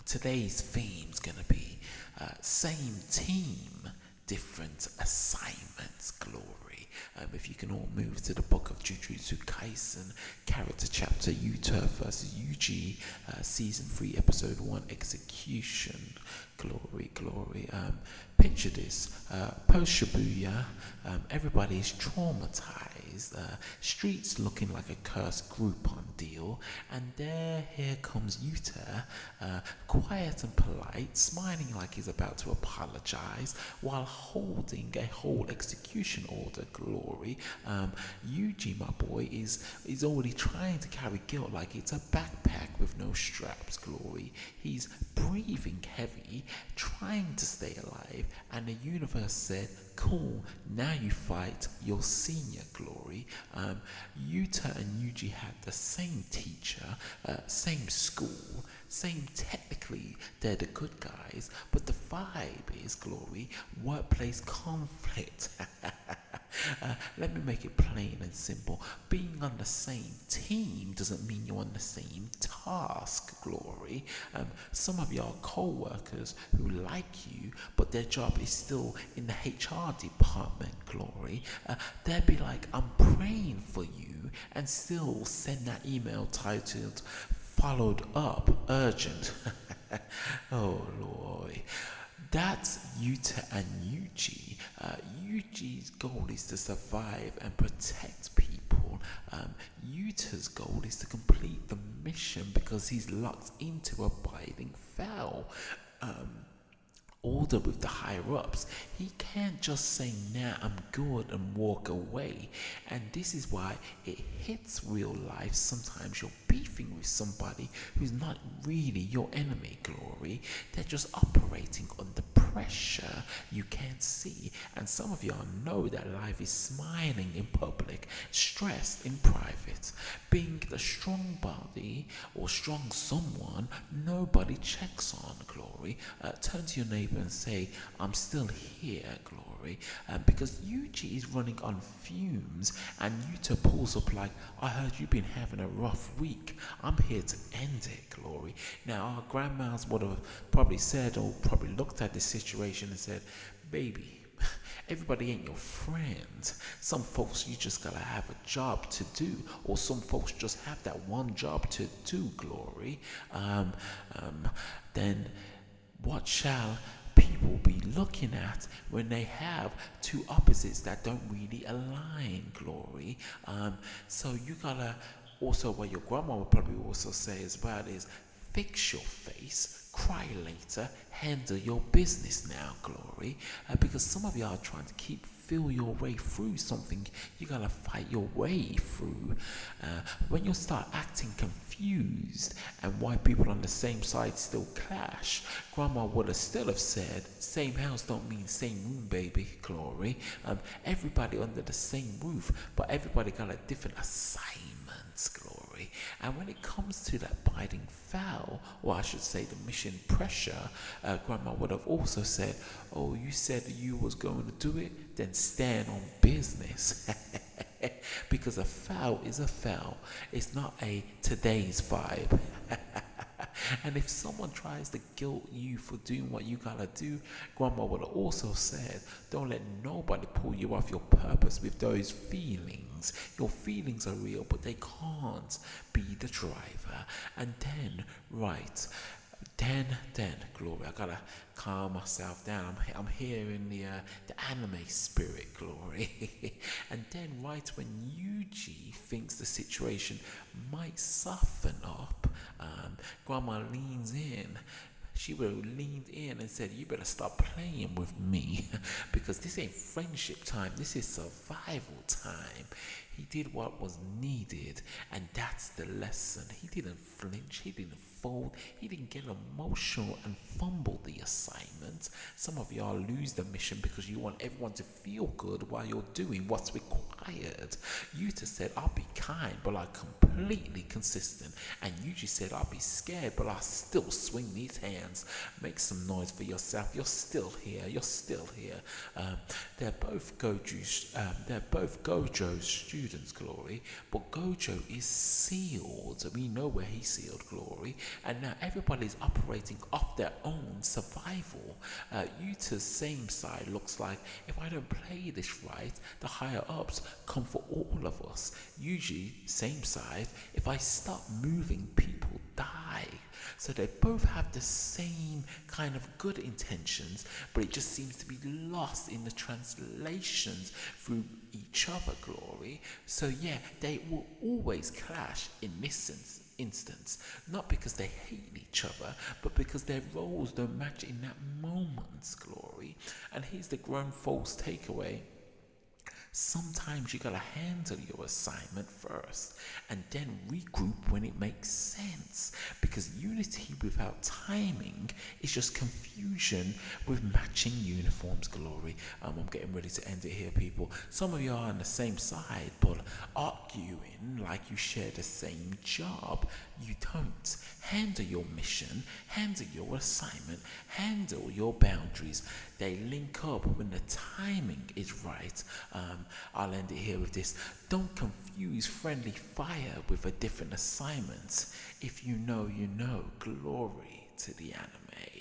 Today's theme's gonna be same team, different assignments. Glory. If you can all move to the book of Jujutsu Kaisen, character chapter Yuta versus Yuji, season 3, episode 1, execution. Glory, glory. Picture this: post Shibuya, everybody's traumatized. Streets looking like a cursed Groupon deal, and here comes Yuta, quiet and polite, smiling like he's about to apologize, while holding a whole execution order. Glory. Yuji, my boy, is already trying to carry guilt like it's a backpack with no straps. Glory. He's breathing heavy, trying to stay alive, and the universe said, cool, now you fight your senior. Glory. Yuta and Yuji had the same teacher, same school, same technically they're the good guys, but the vibe is, Glory, workplace conflict. Let me make it plain and simple. Being on the same team doesn't mean you're on the same task. Glory. Some of y'all co-workers who like you, but their job is still in the HR department. Glory. They'll be like, I'm praying for you, and still send that email titled followed up urgent. Oh Lord. That's Yuta and Yuji. Yuji's goal is to survive and protect people. Yuta's goal is to complete the mission because he's locked into abiding vow. Order with the higher ups. He can't just say, nah, I'm good, and walk away. And this is why it hits real life. Sometimes you're beefing with somebody who's not really your enemy. Glory. They're just operating under pressure you can't see. And some of y'all know that life is smiling in public, stressed in private. Being the strong body or strong someone nobody checks on. Glory. Turn to your neighbor and say, I'm still here. Glory. Because Yuji is running on fumes, and Yuta pulls up like, I heard you've been having a rough week. I'm here to end it. Glory. Now our grandmas would have probably said, or probably looked at this situation and said, baby, everybody ain't your friend. Some folks you just gotta have a job to do, or some folks just have that one job to do. Glory. Then what shall people be looking at when they have two opposites that don't really align? Glory. So you gotta also, what your grandma would probably also say as well is, fix your face, cry later, handle your business now. Glory. Because some of y'all are trying to feel your way through something you gotta fight your way through. When you start acting confused and why people on the same side still clash, grandma would have still have said, same house don't mean same room, baby. Glory. Everybody under the same roof, but everybody got a different assignments. Glory. And when it comes to that biding vow, or I should say the mission pressure, grandma would have also said, oh, you said you was going to do it, then stand on business. Because a foul is a foul. It's not a today's vibe. And if someone tries to guilt you for doing what you gotta do, grandma would have also said, don't let nobody pull you off your purpose with those feelings. Your feelings are real, but they can't be the driver. And then, right, then, Glory, I gotta calm myself down. I'm here in the anime spirit. Glory. And then, right when Yuji thinks the situation might soften up, grandma leans in. She would have leaned in and said, you better stop playing with me, because this ain't friendship time, this is survival time. He did what was needed, and that's the lesson. He didn't flinch, he didn't fold, he didn't get emotional and fumble the assignment. Some of y'all lose the mission because you want everyone to feel good while you're doing what's required. Yuta said, I'll be kind, but I'm completely consistent. And Yuji said, I'll be scared, but I'll still swing these hands. Make some noise for yourself. You're still here. They're both Gojo's students. students, Glory, but Gojo is sealed. We know where he's sealed, Glory, and now everybody's operating off their own survival. Yuta's same side looks like, if I don't play this right, the higher ups come for all of us. Yuji, same side, if I stop moving, people die. So they both have the same kind of good intentions, but it just seems to be lost in the translations through each other, Glory. So yeah, they will always clash in this instance, not because they hate each other, but because their roles don't match in that moment, Glory. And here's the grown folks takeaway. Sometimes you gotta handle your assignment first and then regroup when it makes sense. Because unity without timing is just confusion with matching uniforms, Glory. I'm getting ready to end it here, people. Some of you are on the same side, but arguing like you share the same job. You don't. Handle your mission, handle your assignment, handle your boundaries. They link up when the timing is right. I'll end it here with this. Don't confuse friendly fire with a different assignment. If you know, you know. Glory to the anime.